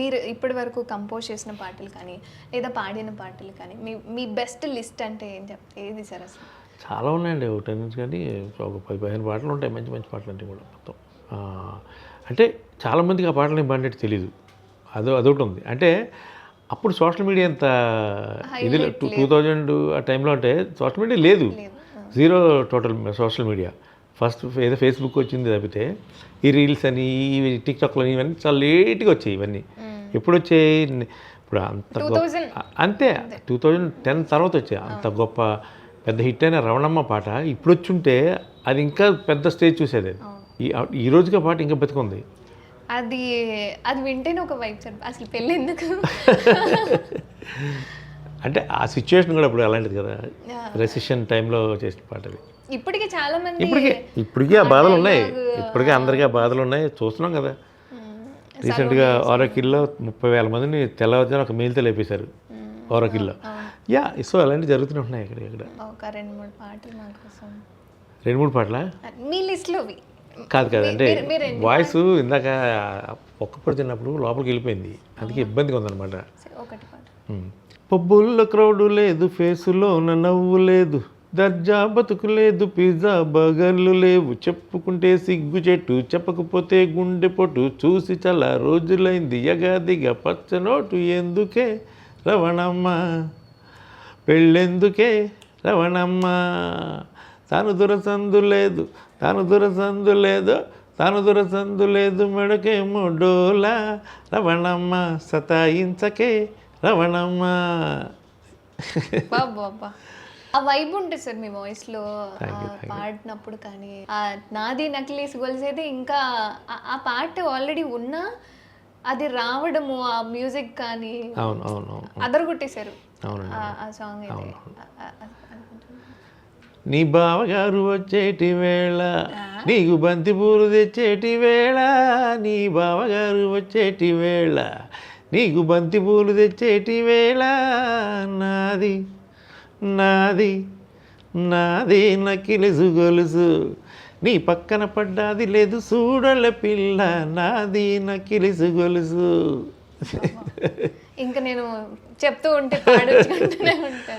మీరు ఇప్పటి వరకు కంపోజ్ చేసిన పాటలు కానీ లేదా పాడిన పాటలు కానీ మీ బెస్ట్ లిస్ట్ అంటే ఏది సార్ అసలు? చాలా ఉన్నాయండి, ఒకటి నుంచి కానీ ఒక 10-15 పాటలు ఉంటాయి, మంచి మంచి పాటలు అంటే కూడా మొత్తం. అంటే చాలామందికి ఆ పాటలు పాడినట్టు తెలీదు, అదొకటి ఉంది. అంటే అప్పుడు సోషల్ మీడియా అంత ఇది 2000 ఆ టైంలో అంటే సోషల్ మీడియా లేదు, zero total social media. First ఏదో ఫేస్బుక్ వచ్చింది తప్పితే ఈ రీల్స్ అని టిక్టాక్లు అని ఇవన్నీ చాలా లేట్గా వచ్చాయి. ఇవన్నీ ఎప్పుడు వచ్చాయి? ఇప్పుడు అంత అంతే 2010 తర్వాత వచ్చాయి. అంత గొప్ప పెద్ద హిట్ అయిన రవణమ్మ పాట ఇప్పుడు వచ్చి ఉంటే అది ఇంకా పెద్ద స్టేజ్ చూసేది. ఈ రోజుకి ఆ పాట ఇంకా బతికుంది. అది వింటేనే ఒక వైబ్ సార్. అసలు పెళ్ళి ఎందుకు అంటే ఆ సిచ్యువేషన్ కూడా ఇప్పుడు అలాంటిది కదా, రెసిషన్ టైంలో చేసిన పాట అది. ఇప్పటికీ చాలా మంది ఇప్పటికీ ఆ బాధలు ఉన్నాయి, ఇప్పటికీ అందరికీ ఆ బాధలు ఉన్నాయి, చూస్తున్నాం కదా. రీసెంట్గా ఓరకిల్లో 30,000 మందిని తెల్లవారుజామున ఒక మెయిల్తో లేపేశారు ఓరకిల్లో. సో అలాంటివి జరుగుతూనే ఉన్నాయి ఇక్కడ. ఒక 2-3 పాటలు మా కోసం. 2-3 పాటలా మీ లిస్ట్లో కాదు అంటే వాయిస్ ఇందాక ఒక్కప్పుడు తిన్నప్పుడు లోపలికి వెళ్ళిపోయింది, అందుకే ఇబ్బందిగా ఉందన్నమాట. ఒకటి పాట. పబ్బుల్లో క్రౌడు లేదు, ఫేసులో నవ్వు లేదు, దర్జా బతుకు లేదు, పిజ్జా బర్గర్లు లేవు, చెప్పుకుంటే సిగ్గు చెట్టు, చెప్పకపోతే గుండె పొట్టు, చూసి చాలా రోజులైంది యగాదిగా పచ్చనోటు, ఎందుకే రవణమ్మ పెళ్ళెందుకే రవణమ్మ, తాను దురసందు లేదు, మెడకేమో డోలా, రవణమ్మ సతాయించకే రవణమ్మ. ఆ వైబ్ ఉంటుంది సార్ మీ వాయిస్లో పాడినప్పుడు. కానీ ఆ నాది నక్లీస్ గొలిసేది ఇంకా ఆ పాట ఆల్రెడీ ఉన్నా అది రావడము, ఆ మ్యూజిక్ కానీ అదరగొట్టేశారు ఆ సాంగ్. నీ బావగారు వచ్చేటి వేళ, నీకు బంతి పూలు తెచ్చేటి వేళ, నీ బావగారు వచ్చేటి వేళ, నీకు బంతి పూలు తెచ్చేటి వేళ, నాది నాది నాది నకిలిసు గొలుసు, నీ పక్కన పడ్డాది లేదు చూడల పిల్ల, నాది నకిలిసు గొలుసు. ఇంకా నేను చెప్తూ ఉంటే పాడుకుంటూనే ఉంటాను.